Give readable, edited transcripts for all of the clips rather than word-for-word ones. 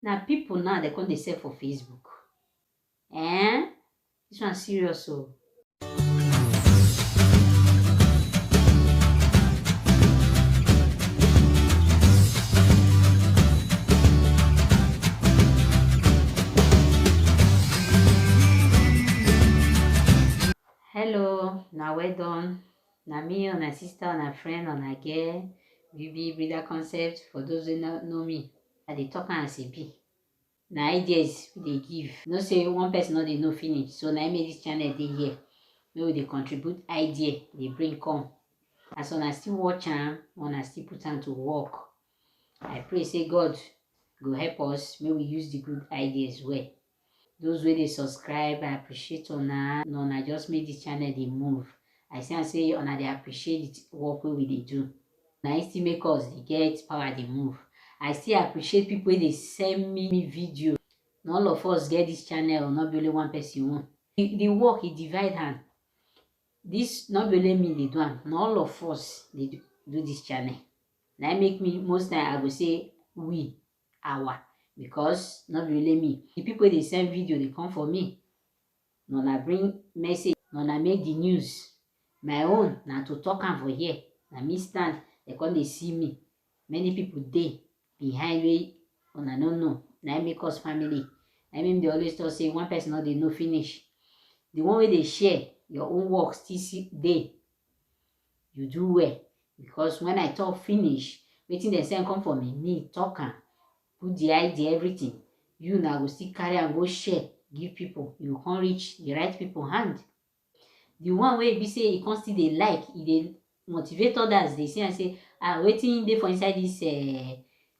Now people now they come they sell for Facebook. Eh? This one serious so. Hello, now well done. Now me and a sister and a friend and a girl. We be breeder concept for those who know me. I dey talk am as e be. Na ideas we dey give. No say one person no dey know finish. So na make this channel dey here. Make we dey contribute idea, dey bring come. As una still watch am, una still put am to work. I pray say God go help us. May we use the good ideas well. Those wey dey subscribe, I appreciate una. Una just make this channel dey move. I see am say una dey appreciate the work wey we dey do. Na it still make us dey get power dey move. I still appreciate people wey dey send me video. Na all of us get this channel, not be only one person own. The work e divide hand. This not be only me dey do am, na all of us dey do this channel. Na make me most time I go say we, our, because not be only me. The people wey dey send video dey come for me. Una bring message, una make the news. My own na to talk am for here. Na me stand, they come dey see me. Many people dey behind wey una no know. Na make us family. I mean they always talk say one person no dey know finish. The one wey dey share your own work still dey. You do well. Because when I talk finish, wetin dem send come for me talk am, put the idea, everything. You now go still carry and go share, give people. You can't reach the right people hand. The one wey be say e come still dey like, e dey motivate others. They say and say, wetin dey for inside this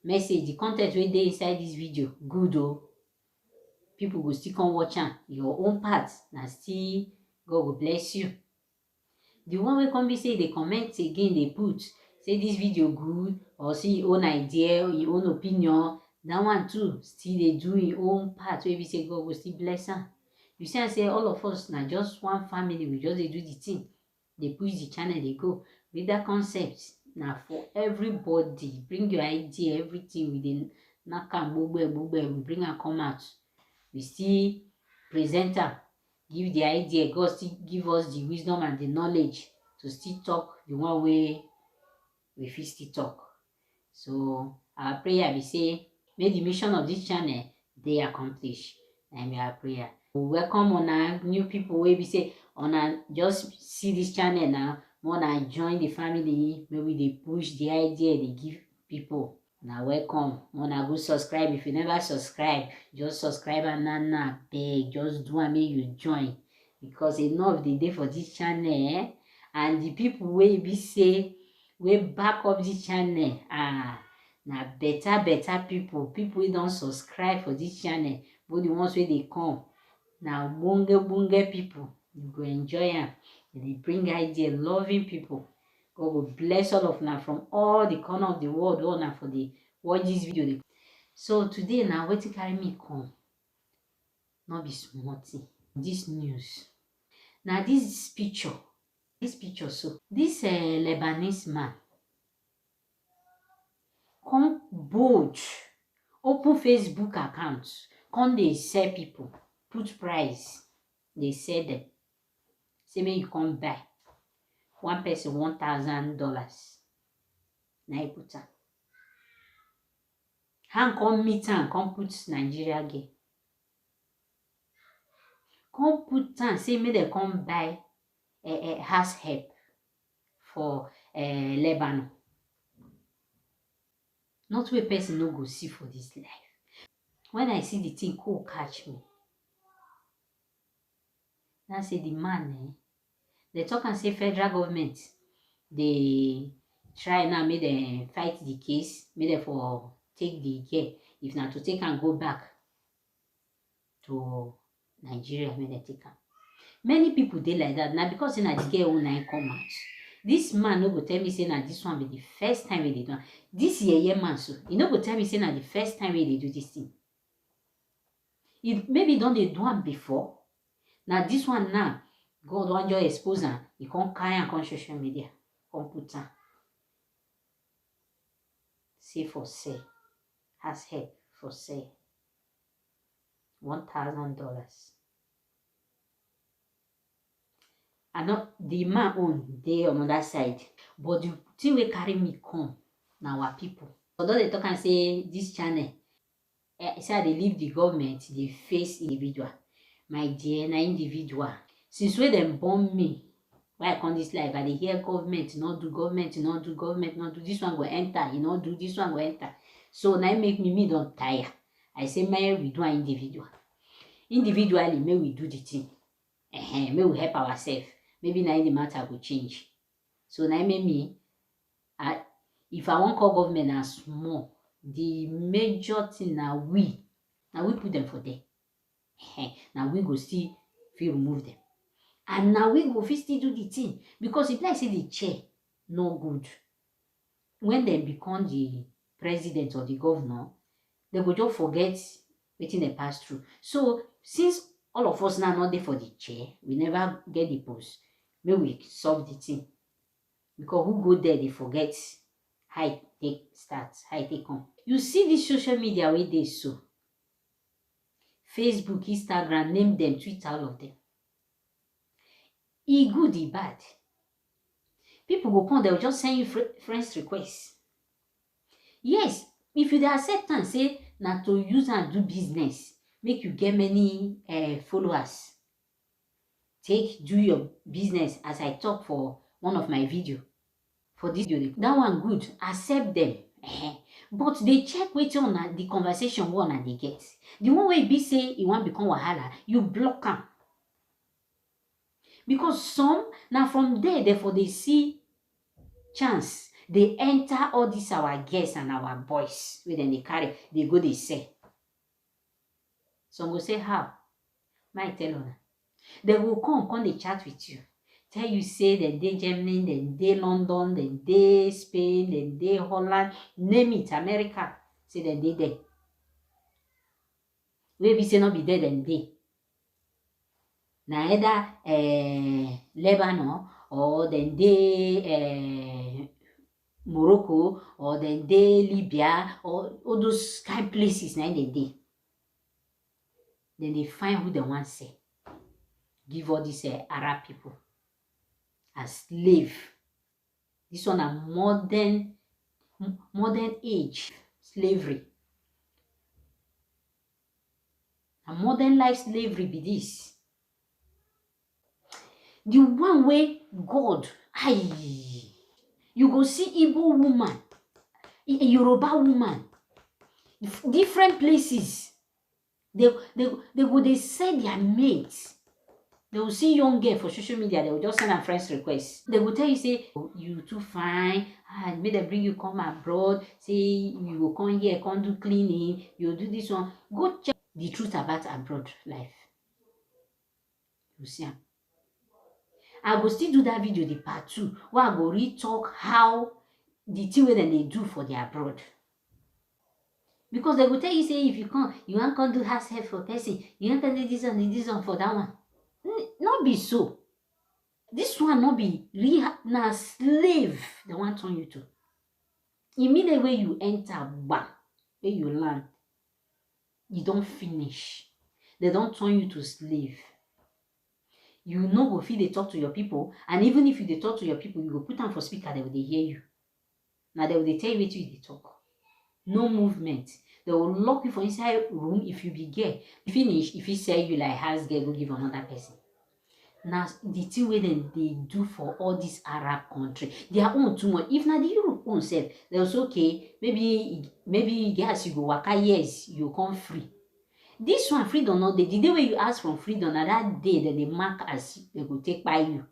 message, the content wey dey inside this video, good oh. People go still come watch am. Your own part na still God go bless you. The one wey come be say they comment again, they put say this video good, or say your own idea, or your own opinion. That one too still dey do your own part wey be say God will still bless am. You see I say all of us na just one family. We just dey do the thing. They push the channel, they go. With that concept na for everybody. Bring your idea, everything. We dey knack am gbogbo. We bring am come out. We still present am, give the idea. God still give us the wisdom and the knowledge to still talk the one way we fit still talk. So our prayer be say, may the mission of this channel dey accomplished. And our prayer. We welcome on new people wey be say una just see this channel now. Wanna join the family. Maybe they push the idea, they give people. Now welcome. Wanna go subscribe. If you never subscribe, just subscribe and now beg. Just do and make you join. Because enough the day for this channel. And the people wey be say we back up this channel. Now better people. People wey don't subscribe for this channel. But the ones where they come. Now bunge people. You go enjoy them. They bring idea, loving people. God will bless all of now from all the corner of the world. All now for the watch this video. So today now, wetin carry me come? Not be small thing. This news. Now this picture. So this Lebanese man come bold, open Facebook account, come they sell people, put price, they sell them. Say make you come buy. One person $1,000. Now you put am. Hand come meet am, come put Nigeria girl. Come put am, say make they come buy house help for Lebanon. Not where person no go see for this life. When I see the thing, cool catch me. Now say the man, they talk and say federal government, they try now, make them fight the case, make them for take the girl. If not to take and go back to Nigeria, make them take am. Many people dey like that. Now because na the girl who come out. This man no go tell me say na this one be the first time they do am. This year man so he no go tell me say na the first time they do this thing. It maybe don't they do am before. Now this one now, God want just expose am. He can't carry am on social media. Come put am. Say for sale. Has help for sale. $1,000. And not the man own dey on other side, but the thing wey carry me come na our people. Although they talk and say this channel say I dey leave the government dey face individual. My dear, na individual. Since wey dem born me, why I come this life, I dey hear government no do, government no do, government no do. This one go enter, e no do, this one go enter. So na make me don tire. I say make we do an individual. Individually, may we do the thing. May we help ourselves. Maybe na the matter go change. So na make me, if I wan call government na small, the major thing na we put them for there. Now we go still fit remove them. And now we go fit still do the thing. Because if I say the chair no good, when they become the president or the governor, they go just forget wetin they pass through. So since all of us now not there for the chair, we never get the post, may we solve the thing. Because who go there, they forget how it take start, how it take come. You see this social media where they so. Facebook, Instagram, name them, Twitter, all of them. E good, e bad. People go come, they'll just send you friends requests. Yes, if you accept and say na to use and do business, make you get many followers. Take do your business as I talk for one of my video. For this video, that one good. Accept them. But they check which on the conversation one and they get. The one way be say you want become wahala, you block them. Because some now from there, therefore they see chance. They enter all these our guests and our boys. Where then they carry, they go, they say. Some go say how? Might tell her. They will come they chat with you. Tell you say then they Germany, then they London, then they Spain, then they Holland, name it, America. Say then they there. Maybe say not be there then they. Now either Lebanon or then they Morocco or then they Libya or all those kind of places now they. Then they find who they want to say. Give all these Arab people as slave. This one a modern age slavery. A modern life slavery be this. The one way God, you go see Igbo woman, Yoruba woman, different places. They go they send their mates. They will see young girl for social media. They will just send a friends request. They will tell you say, oh, you too fine. May they bring you come abroad. Say you will come here, come do cleaning. You do this one. Go check the truth about abroad life. You see. I go still do that video, the part 2, where I go re-talk how the thing that they do for the abroad. Because they will tell you say if you can't do house help for person, you can't do this one for that one. Not be so. This one not be na slave they want turn you to. Immediately when you enter, bam, when you land, you don't finish. They don't turn you to slave. You know go feel they talk to your people, and even if you they talk to your people, you go put them for speaker, they will hear you. Now they will tell you what they talk. No movement. They will lock you for inside room if you be gay. Finish, if he say you like house girl, go give another person. Now the thing where they do for all these Arab country, their own too much. If not the Europe own self, they also okay, maybe guess you go waka years, you come free. This one freedom not the day where you ask from freedom, na that day that they mark as they go take by you.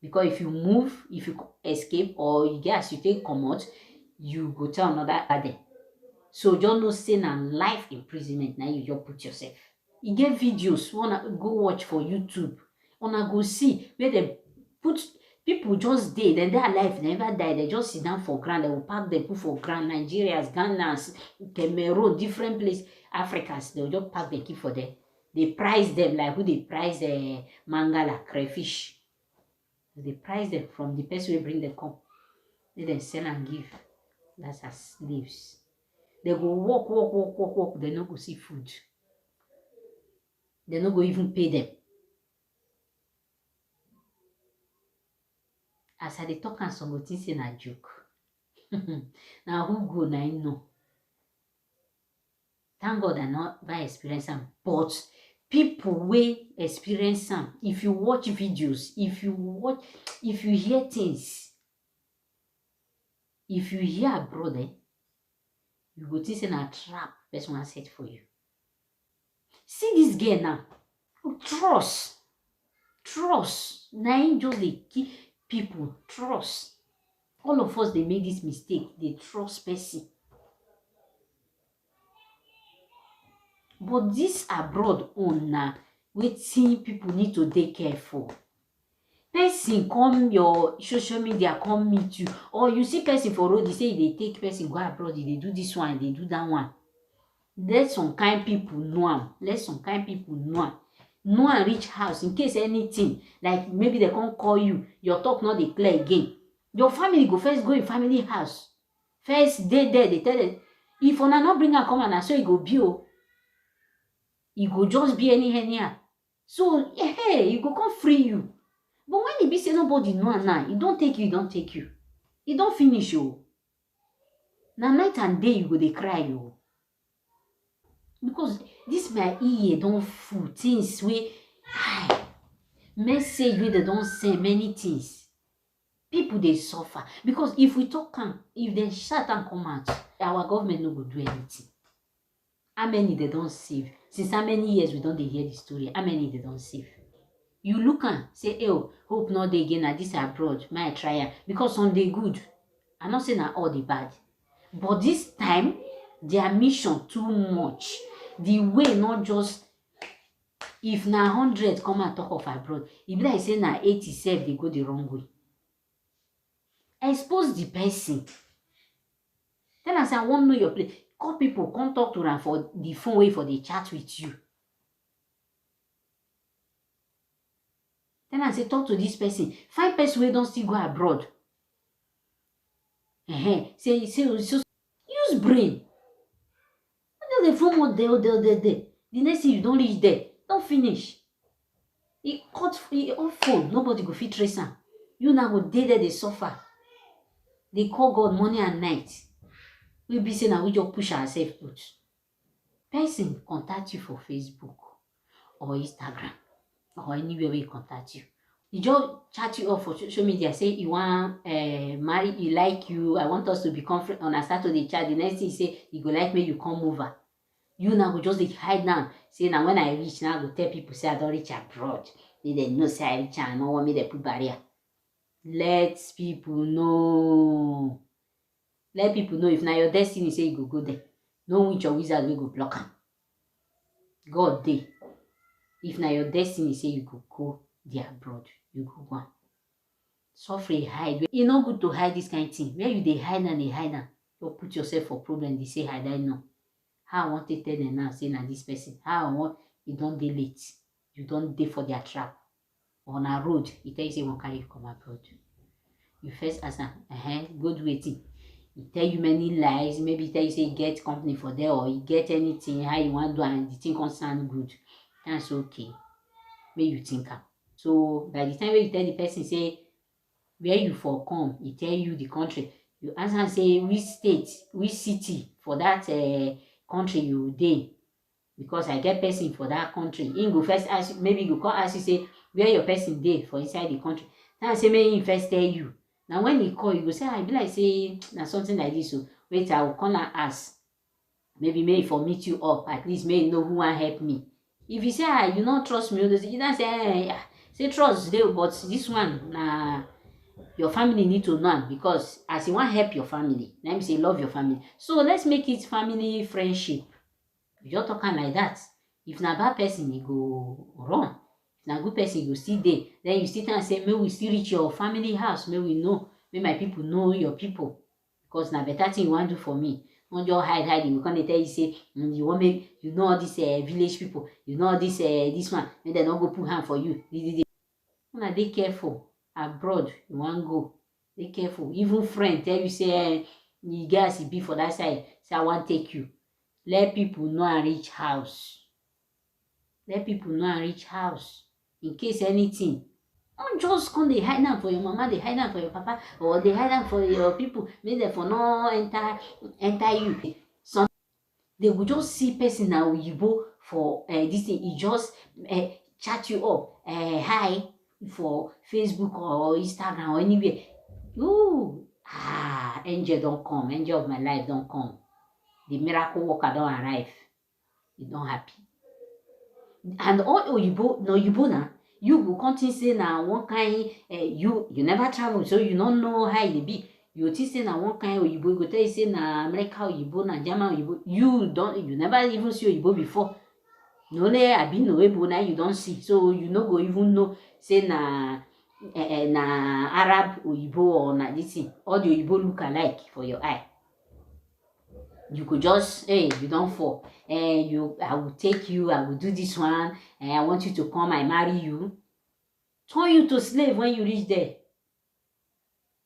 Because if you move, if you escape, or you guess you take come out, you go tell another day. So just no say na life imprisonment. Now you just put yourself. You get videos wanna go watch for YouTube. Wanna go see where they put people just dead, then their life never die. They just sit down for ground. They will pack them put for ground. Nigerians, Ghanaians, Cameroon, different places, Africans. They will just pack them keep for them. They price them like who they price mangala, crayfish. They price them from the person who bring them come. They then sell and give. That's as slaves. They go walk. They no go see food. They no go even pay them. As I dey talk am, some go think say na joke. Now who go na him know. Thank God I never experience am, but people wey experience am, if you watch videos, if you hear things, if you hear abroad, you go think say na trap person wan set for you. See this girl now, trust na him just dey keep people trust. All of us dey make this mistake, dey trust person. But this abroad own na wetin people need to dey careful. Person come your social media come meet you, or you see person for road, you say you dey take person go abroad, you dey do this one, you dey do that one. Let some kind people know am. Let some kind people know am. Know am reach house in case anything, like maybe they come call you, your talk no dey clear again. Your family go first go in family house. First dey there, they tell them, if una no bring am come and na so e go be o. E go just be anyhow. So hey, e go come free you. But when e be say nobody know am now, e don take you, e don take you. E don finish o. Na night and day you go dey cry o. Because this my ear don full things wey message wey they don send many things. People dey suffer because if we talk am, if dem shout am come out, our government no go do anything. How many they don save? Since how many years we don dey hear the story? How many they don save? You look am say, oh, hope no dey again na this abroad. May I try am? Because some dey good. I no say na all dey bad. But this time, their mission too much. The way not just, if na 100 come and talk of abroad, e be like say na 87 they go the wrong way. Expose the person. Then I say, I wan know your place. Call people, come talk to them for the phone way for the chat with you. Then I say, talk to this person. Find person wey don still go abroad. Say, use brain. The phone more there. The next thing you don't reach there, don't finish. It cut off phone. Nobody go fit trace am. You now go dey there, they suffer. They call God morning and night. We be saying now we just push ourselves put. Person contact you for Facebook or Instagram or anywhere where he contact you. He just chat you up for social media, say you want marry, he like you, I want us to become friends. On a Saturday chat, the next thing he say, you go like me, you come over. You now go just dey hide now. Say now when I reach, now I go tell people say I don't reach abroad. They know say I reach and no want me to put barrier. Let people know. Let people know if now your destiny say you go there. No which your wizard will go block am. God dey. If now your destiny say you go there abroad, you go one. Suffer hide. E no good to hide this kind of thing. Where you dey hide and they hide am, you put yourself for problem. They say hide, I know. How I want to tell them now, say na this person. How I want, you don't dey late. You don't dey for their trap. On a road, he tell you say one carry you come abroad. You first ask them, go do wetin. He tell you many lies. Maybe he tell you say he get company for there or he get anything, how you want to do and the thing can sound good. That's okay. May you think am. So by the time when you tell the person say where you for come, he tell you the country. You ask am say which state, which city for that country you dey, because I get person for that country. He go first ask you, maybe he go come ask you say where your person dey for inside the country. Then I say maybe he first tell you. Now when he call, you go say I be like say na something like this. So wait, I will come and ask. Maybe for meet you up, at least may know who want help me. If you say you don't trust me, you don't say trust dey, but this one your family need to know, because as you want help your family, let me say love your family. So let's make it family friendship. You just talking like that. If na bad person, you go run. If na good person, you go still there. Then you still say, may we still reach your family house. May we know. May my people know your people. Because na better thing you want to do for me. Don't just hide. You can't tell you say, you want me, you know all these village people. You know all this one. May they not go put hand for you. Una dey careful. Abroad, you want go. Dey careful. Even friend tell you say, you guys be for that side. Say I want take you. Let people know and reach house. Let people know and reach house in case anything. Don't just come dey hide am for your mama, dey hide am for your papa, or dey hide am for your people make dem for no enter you. Some they go just see person na oyibo for this thing, e just chat you up hi for Facebook or Instagram or anywhere. Ooh, angel don come, angel of my life don come. The miracle worker don arrive. You don happy. And all oyibo na oyibo na, you go come think say na one kind you never travel, so you no know how e dey be. You think say na one kind oyibo, you go tell you say na American oyibo, na German oyibo. You never even see oyibo before. Na only Abinoebo na you don see, so you no go even know say na Arab oyibo or na this thing. All the oyibo look alike for your eye. You could just, hey, you don't fall. I will take you, I will do this one, and I want you to come, I marry you. Turn you to slave when you reach there.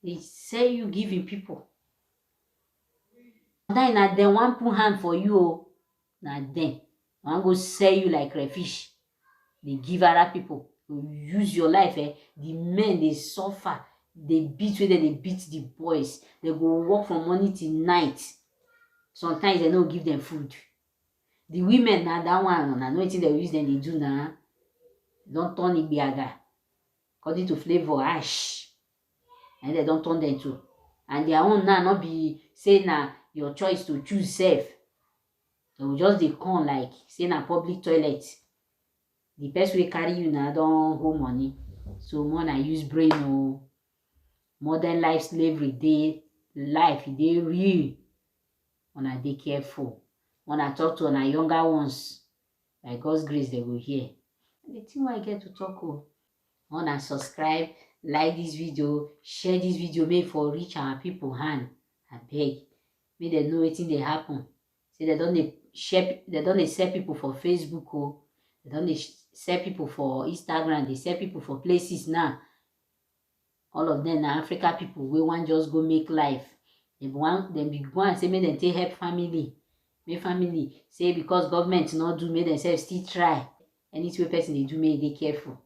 They sell you, giving people. Then na them one put hand for you, na them. One go sell you like crayfish. They give other people. You use your life, the men, they suffer. They beat where they beat the boys. They go work from morning till night. Sometimes they don't give them food. The women na that one, na no wetin they use them they do na. Don't turn Igbiaga. According to flavor, ash. And they don't turn them to. And their own now not be say na your choice to choose safe. They will just they come like say na public toilet. The person will carry you na don't hold money. So more na use brain or modern life slavery day life they real. Una dey careful. Una talk to una younger ones. By God's grace, they will hear. The thing I get to talk o. Una subscribe, like this video, share this video, make for reach our people hand. I beg. Make them know wetin dey happen. Say they don't share, they don't sell people for Facebook o. They don't sell people for Instagram. They sell people for places now. All of them na Africa people. We want just go make life. Dem be go and say make dem take help family. Make family say because government not do, make themselves still try. Anything wey person dey do, make dey careful.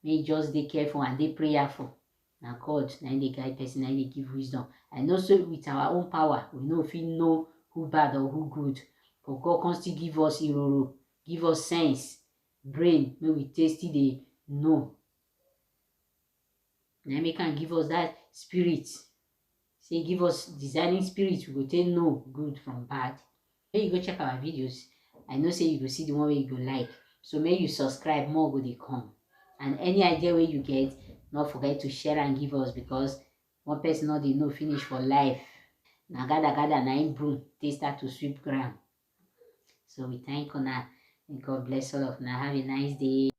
Make just dey careful and dey prayerful. Na God na dey guide person, na dey give wisdom. And also with our own power, we no fit know who bad or who good. But God can still give us iroro, give us sense, brain, make we tasty dey know. Na make can give us that spirit. Say give us designing spirit, we go take know good from bad. When you go check our videos, I know say you go see the one where you go like. So make you subscribe, more go dey come. And any idea where you get, not forget to share and give us, because one person not dey know finish for life. Na gather na im broom, they start to sweep ground. So we thank una. And God bless all of una. Have a nice day.